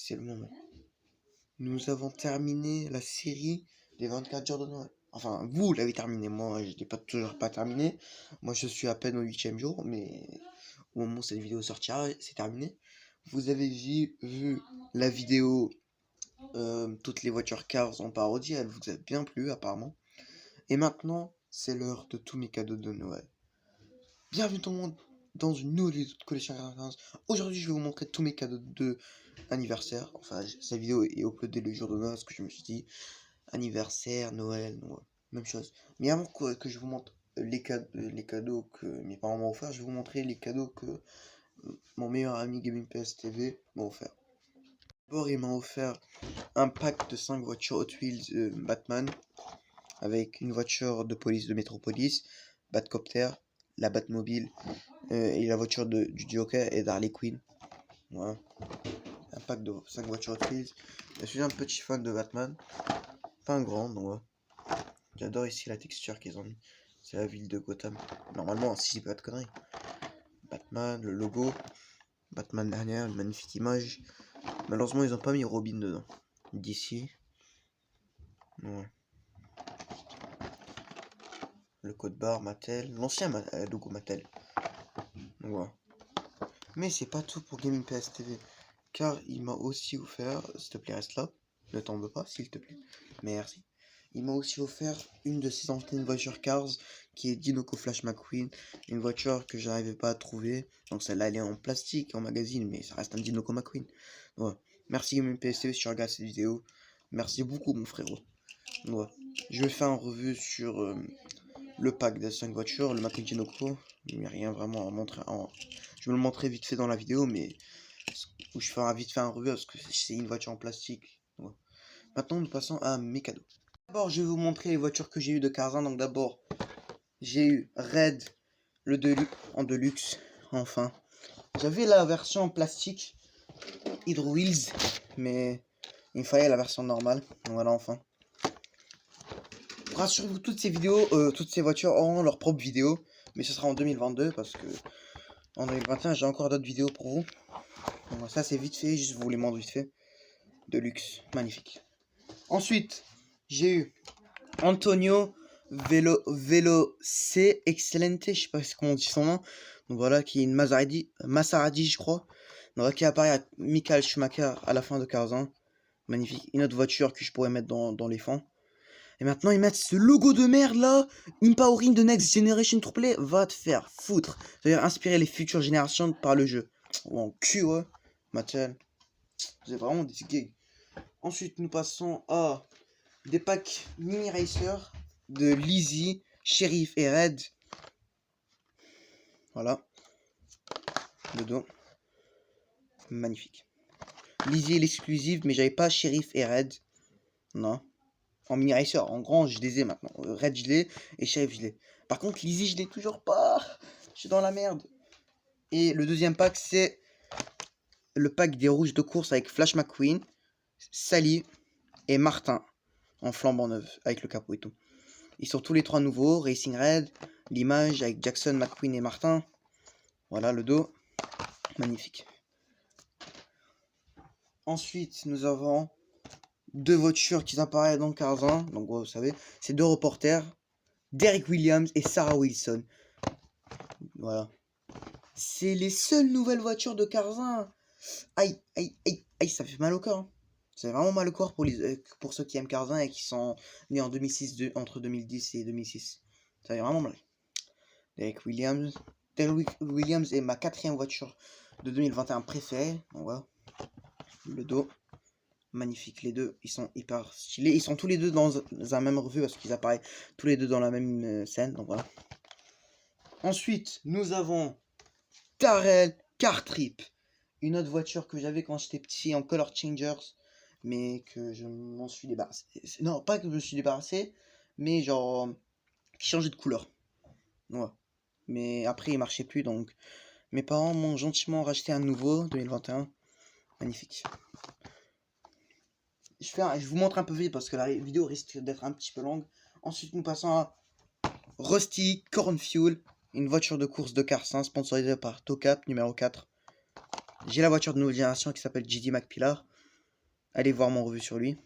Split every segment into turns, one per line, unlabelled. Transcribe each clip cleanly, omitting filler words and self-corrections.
c'est le moment. Nous avons terminé la série des 24 jours de Noël. Enfin, vous l'avez terminé, moi je l'ai toujours pas terminé. Moi je suis à peine au 8e jour, mais au moment où cette vidéo sortira, c'est terminé. Vous avez vu la vidéo toutes les voitures Cars en parodie, elle vous a bien plu apparemment. Et maintenant, c'est l'heure de tous mes cadeaux de Noël. Bienvenue tout le monde dans une nouvelle vidéo de collection 95. Aujourd'hui, je vais vous montrer tous mes cadeaux de anniversaire. Enfin, cette vidéo est uploadée le jour de Noël parce que je me suis dit anniversaire, Noël, même chose. Mais avant que je vous montre les cadeaux que mes parents m'ont offert, je vais vous montrer les cadeaux que mon meilleur ami Gaming PS TV m'a offert. D'abord, il m'a offert un pack de 5 voitures Hot Wheels Batman avec une voiture de police de Metropolis, Batcopter, la Batmobile et la voiture du Joker et d'Harley Quinn. Voilà. Un pack de 5 voitures Hot Wheels. Je suis un petit fan de Batman. Pas un grand, donc ouais. J'adore ici la texture qu'ils ont mis. C'est la ville de Gotham. Normalement, si j'ai pas de conneries. Batman, le logo. Batman derrière, une magnifique image. Malheureusement, ils ont pas mis Robin dedans. D'ici. Ouais. Le code barre Mattel. L'ancien logo Mattel. Ouais. Mais c'est pas tout pour Gaming PS TV. Car il m'a aussi offert. S'il te plaît, reste là. Ne tombe pas, s'il te plaît. Merci. Il m'a aussi offert une de ses anciennes voitures Cars qui est Dinoco Flash McQueen, une voiture que j'arrivais pas à trouver. Donc celle-là elle est en plastique, en magazine, mais ça reste un Dinoco McQueen. Ouais. Merci Gaming PSTV si tu regardes cette vidéo. Merci beaucoup mon frérot. Ouais. Je vais faire un revue sur le pack des 5 voitures, le McQueen Dinoco. Il n'y a rien vraiment à montrer. Je vais le montrer vite fait dans la vidéo, mais où je ferai vite fait un revue parce que c'est une voiture en plastique. Ouais. Maintenant nous passons à mes cadeaux. D'abord, je vais vous montrer les voitures que j'ai eu de Tarzan. Donc d'abord, j'ai eu Red, le en Deluxe, enfin. J'avais la version en plastique, Hydro Wheels, mais il me fallait la version normale. Donc voilà, enfin. Rassurez-vous, toutes ces vidéos, toutes ces voitures auront leur propre vidéo, mais ce sera en 2022 parce que en 2021, j'ai encore d'autres vidéos pour vous. Donc ça, c'est vite fait, juste vous les montre vite fait. Deluxe, magnifique. Ensuite, j'ai eu Antonio Velo C Excelente, je sais pas comment on dit son nom. Donc voilà, qui est une Maserati, je crois. Donc qui apparaît à Michael Schumacher à la fin de 15 ans. Magnifique. Une autre voiture que je pourrais mettre dans les fonds. Et maintenant ils mettent ce logo de merde là. Empowering the Next Generation Triple. Va te faire foutre. C'est-à-dire inspirer les futures générations par le jeu. Oh, en cul, ouais. Mattel. C'est vraiment des gays. Ensuite nous passons à des packs mini racer de Lizzie, Sheriff et Red. Voilà. Le dos. Magnifique. Lizzie est l'exclusive, mais j'avais pas Sheriff et Red. Non. En mini racer, en grand, je les ai maintenant. Red, je l'ai. Et Sheriff, je l'ai. Par contre, Lizzie, je l'ai toujours pas. Je suis dans la merde. Et le deuxième pack, c'est le pack des rouges de course avec Flash McQueen, Sally et Martin. En flambant neuf, avec le capot et tout. Ils sont tous les trois nouveaux. Racing Red, l'image avec Jackson, McQueen et Martin. Voilà le dos. Magnifique. Ensuite, nous avons deux voitures qui apparaissent dans Tarzan. Donc, vous savez, c'est deux reporters. Derek Williams et Sarah Wilson. Voilà. C'est les seules nouvelles voitures de Tarzan. Aïe, aïe, aïe, aïe, ça fait mal au cœur. Hein. C'est vraiment mal au corps pour ceux qui aiment Tarzan et qui sont nés en 2006, entre 2010 et 2006. Ça fait vraiment mal. Derek Williams. Derek Williams est ma 4e voiture de 2021 préférée. Donc voilà. Le dos. Magnifique, les deux, ils sont hyper stylés. Ils sont tous les deux dans un même revue parce qu'ils apparaissent tous les deux dans la même scène. Donc voilà. Ensuite, nous avons Darrell Car Trip. Une autre voiture que j'avais quand j'étais petit en Color Changers. Mais que je m'en suis débarrassé. Non, pas que je me suis débarrassé. Mais genre, qui changeait de couleur. Ouais. Mais après, il marchait plus. Donc, mes parents m'ont gentiment racheté un nouveau 2021. Magnifique. Je vous montre un peu vite parce que la vidéo risque d'être un petit peu longue. Ensuite, nous passons à Rusty Cornfuel, une voiture de course de Carson sponsorisée par Tocap numéro 4. J'ai la voiture de nouvelle génération qui s'appelle GD McPillar. Allez voir mon revue sur lui,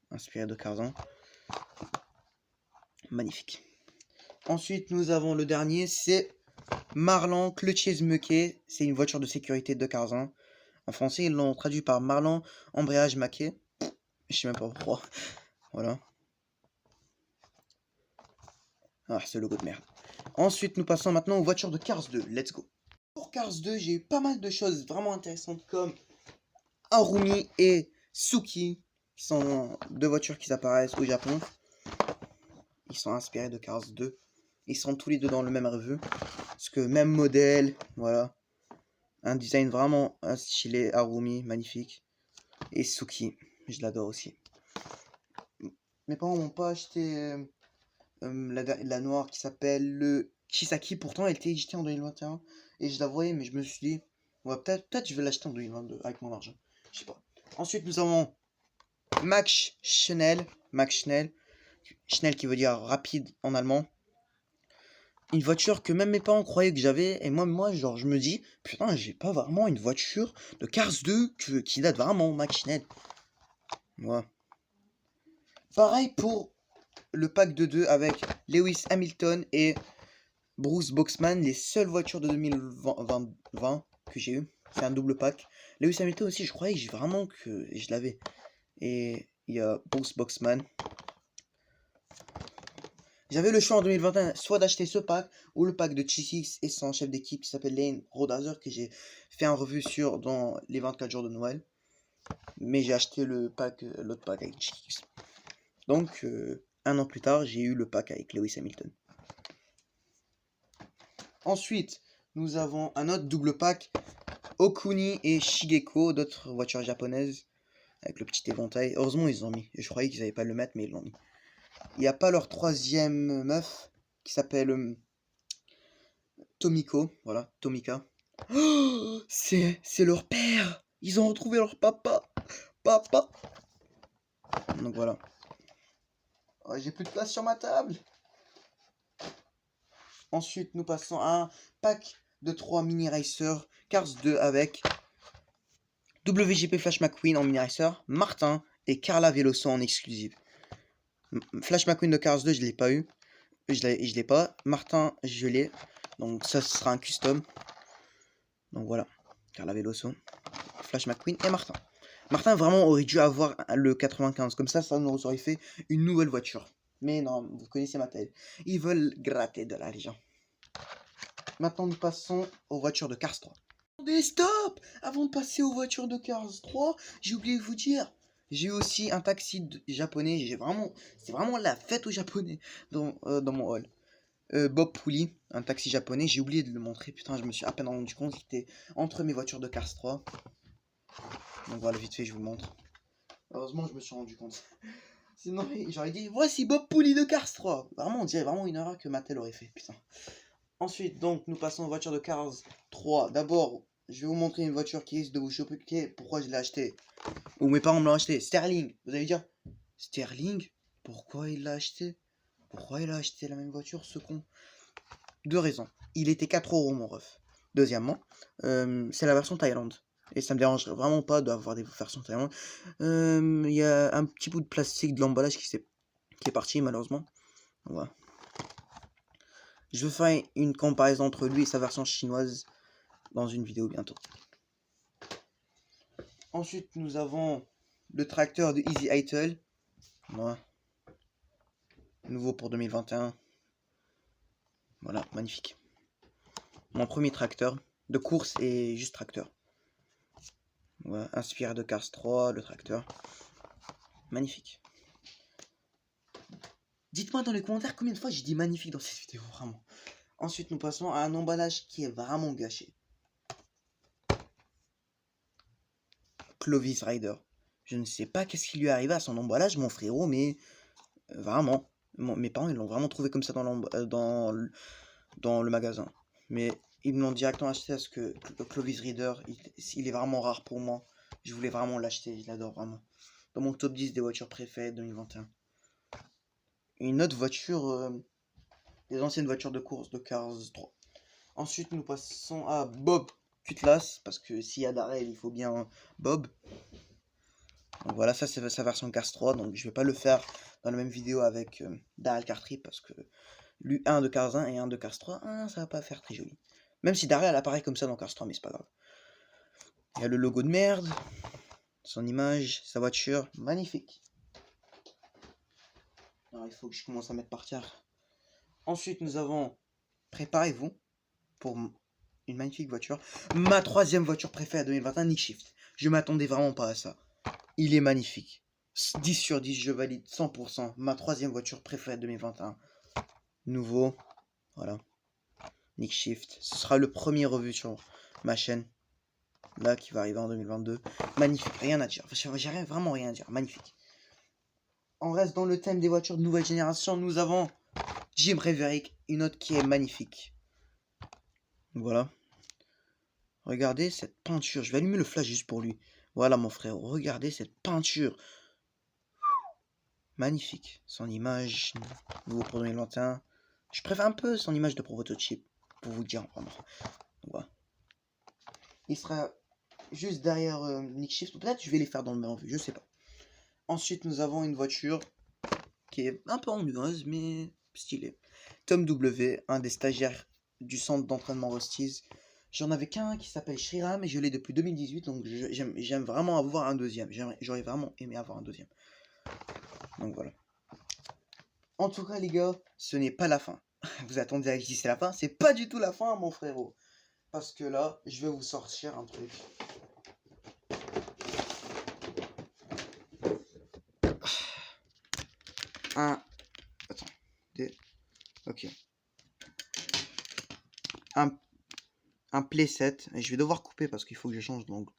inspiré de Tarzan. Magnifique. Ensuite, nous avons le dernier, c'est Marlan Clutches Muquet. C'est une voiture de sécurité de Tarzan. En français, ils l'ont traduit par Marlan Embrayage Maquet. Je sais même pas pourquoi. Voilà. Ah, ce logo de merde. Ensuite, nous passons maintenant aux voitures de Cars 2. Let's go. Pour Cars 2, j'ai eu pas mal de choses vraiment intéressantes comme Harumi et Suki, qui sont deux voitures qui apparaissent au Japon. Ils sont inspirés de Cars 2. Ils sont tous les deux dans le même revue. Parce que même modèle, voilà. Un design vraiment stylé, Harumi, magnifique. Et Suki, je l'adore aussi. Mes parents m'ont pas acheté la noire qui s'appelle le Chisaki. Pourtant, elle était éditée en 2021. Et je la voyais, mais je me suis dit, ouais, peut-être je vais l'acheter en 2022 avec mon argent. Je sais pas. Ensuite, nous avons Max Schnell. Max Schnell. Schnell qui veut dire rapide en allemand. Une voiture que même mes parents croyaient que j'avais. Et moi, genre, je me dis, putain, j'ai pas vraiment une voiture de Cars 2 qui date vraiment, Max Schnell. Voilà. Pareil pour le pack de 2 avec Lewis Hamilton et Bruce Boxman, les seules voitures de 2020 que j'ai eu. C'est un double pack. Lewis Hamilton aussi, je croyais vraiment que je l'avais. Et il y a Bruce Boxman. J'avais le choix en 2021 soit d'acheter ce pack ou le pack de Cheese et son chef d'équipe qui s'appelle Lane Rodazer que j'ai fait un revue sur dans les 24 jours de Noël. Mais j'ai acheté l'autre pack avec Cheese. Donc, un an plus tard, j'ai eu le pack avec Lewis Hamilton. Ensuite, nous avons un autre double pack, Okuni et Shigeko, d'autres voitures japonaises, avec le petit éventail. Heureusement, ils l'ont mis. Je croyais qu'ils n'allaient pas le mettre, mais ils l'ont mis. Il n'y a pas leur troisième meuf, qui s'appelle Tomiko, voilà, Tomika. Oh, c'est leur père. Ils ont retrouvé leur papa. Papa. Donc voilà. Oh, j'ai plus de place sur ma table. Ensuite, nous passons à un pack de 3 mini racers Cars 2 avec WGP Flash McQueen en mini racer, Martin et Carla Veloso en exclusive. Flash McQueen de Cars 2, je l'ai pas eu. Je l'ai pas. Martin, je l'ai. Donc ça, ce sera un custom. Donc voilà. Carla Veloso, Flash McQueen et Martin. Martin vraiment aurait dû avoir le 95. Comme ça nous aurait fait une nouvelle voiture. Mais non, vous connaissez ma tête. Ils veulent gratter de l'argent. Maintenant, nous passons aux voitures de Cars 3. Attendez, stop! Avant de passer aux voitures de Cars 3, j'ai oublié de vous dire. J'ai eu aussi un taxi japonais. C'est vraiment la fête aux japonais dans mon hall. Bob Pouli, un taxi japonais. J'ai oublié de le montrer. Putain, je me suis à peine rendu compte qu'il était entre mes voitures de Cars 3. Donc voilà, vite fait, je vous montre. Heureusement, je me suis rendu compte. Sinon, j'aurais dit, voici Bob Pouli de Cars 3. Vraiment, on dirait vraiment une erreur que Mattel aurait fait. Putain. Ensuite, donc, nous passons aux voitures de Cars 3. D'abord, je vais vous montrer une voiture qui risque de vous choquer. Pourquoi je l'ai acheté? Ou mes parents me l'ont acheté. Sterling. Vous allez dire, Sterling? Pourquoi il l'a acheté? Pourquoi il a acheté la même voiture, ce con? Deux raisons. Il était 4 € mon ref. Deuxièmement, c'est la version Thaïlande. Et ça me dérange vraiment pas d'avoir des versions Thaïlande. Il y a un petit bout de plastique de l'emballage qui est parti malheureusement. Voilà. Je vais faire une comparaison entre lui et sa version chinoise dans une vidéo bientôt. Ensuite, nous avons le tracteur de Easy Idle. Voilà. Nouveau pour 2021. Voilà, magnifique. Mon premier tracteur de course et juste tracteur. Voilà, inspiré de Cars 3, le tracteur. Magnifique. Dites-moi dans les commentaires combien de fois j'ai dit magnifique dans cette vidéo, vraiment. Ensuite, nous passons à un emballage qui est vraiment gâché. Clovis Rider. Je ne sais pas qu'est-ce qui lui est arrivé à son emballage, mon frérot, mais vraiment. Mes parents, ils l'ont vraiment trouvé comme ça dans le magasin. Mais ils me l'ont directement acheté parce que le Clovis Rider, il est vraiment rare pour moi. Je voulais vraiment l'acheter, je l'adore vraiment. Dans mon top 10 des voitures préférées 2021. Une autre voiture, les anciennes voitures de course de Cars 3. Ensuite, nous passons à Bob Cutlass, parce que s'il y a d'arrêt, il faut bien Bob. Donc voilà, ça c'est sa version Cars 3, donc je vais pas le faire dans la même vidéo avec Daryl Cartrip parce que lui, un de Cars 1 et un de Cars 3, ça va pas faire très joli. Même si Daryl elle apparaît comme ça dans Cars 3, mais c'est pas grave. Il y a le logo de merde, son image, sa voiture, magnifique. Alors il faut que je commence à mettre par terre. Ensuite nous avons, préparez-vous pour une magnifique voiture. Ma troisième voiture préférée 2021, Nick Shift. Je m'attendais vraiment pas à ça. Il est magnifique. 10 sur 10, je valide 100%. Ma troisième voiture préférée 2021. Nouveau. Voilà. Nick Shift. Ce sera le premier revue sur ma chaîne. Là, qui va arriver en 2022. Magnifique. Rien à dire. J'ai vraiment rien à dire. Magnifique. On reste dans le thème des voitures de nouvelle génération. Nous avons Jim Maverick. Une autre qui est magnifique. Voilà. Regardez cette peinture. Je vais allumer le flash juste pour lui. Voilà mon frère. Regardez cette peinture. Magnifique. Son image. Nouveau pour 2021. Je préfère un peu son image de prototype. Pour vous dire vraiment. Voilà. Il sera juste derrière Nick Shift. Peut-être je vais les faire dans le même vue. Je sais pas. Ensuite nous avons une voiture qui est un peu ennuyeuse mais stylée. Tom W. Un des stagiaires du centre d'entraînement Rosties. J'en avais qu'un qui s'appelle Shriram et je l'ai depuis 2018, donc j'aime vraiment avoir un deuxième. J'aurais vraiment aimé avoir un deuxième. Donc voilà. En tout cas les gars, ce n'est pas la fin. Vous attendez à que je dise c'est la fin, c'est pas du tout la fin mon frérot. Parce que là, je vais vous sortir un truc. Attends. Ok. Un playset, et je vais devoir couper parce qu'il faut que je change d'angle.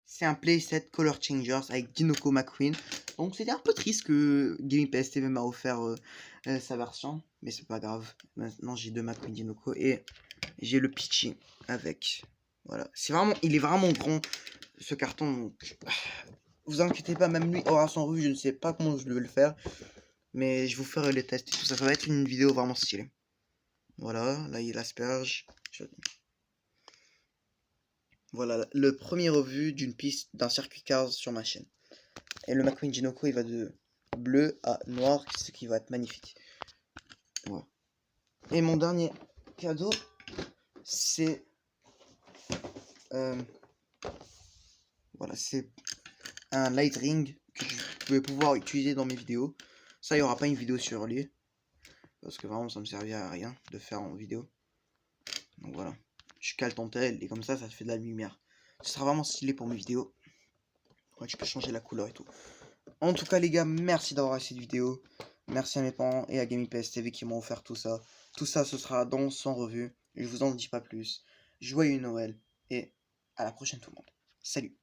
C'est un playset Color Changers avec Dinoco McQueen. Donc c'était un peu triste que Gaming PS TV m'a offert sa version, mais c'est pas grave. Maintenant j'ai deux McQueen Dinoco et j'ai le Peachy avec. Voilà, il est vraiment grand ce carton. Donc vous inquiétez pas, même lui aura son revue. Je ne sais pas comment je vais le faire, mais je vous ferai les tests et tout ça. Ça va être une vidéo vraiment stylée. Voilà, là il asperge. Voilà, le premier revue d'une piste d'un circuit Cars sur ma chaîne. Et le McQueen Dinoco, il va de bleu à noir, ce qui va être magnifique. Voilà. Et mon dernier cadeau, c'est... voilà, c'est un light ring que je vais pouvoir utiliser dans mes vidéos. Ça, il n'y aura pas une vidéo sur lui. Parce que vraiment, ça me servira à rien de faire en vidéo. Donc voilà. Je cale ton tel et comme ça te fait de la lumière. Ce sera vraiment stylé pour mes vidéos. Ouais, tu peux changer la couleur et tout. En tout cas les gars, merci d'avoir regardé cette vidéo. Merci à mes parents et à Gaming PS TV qui m'ont offert tout ça. Tout ça ce sera dans son revue. Je vous en dis pas plus. Joyeux Noël et à la prochaine tout le monde. Salut.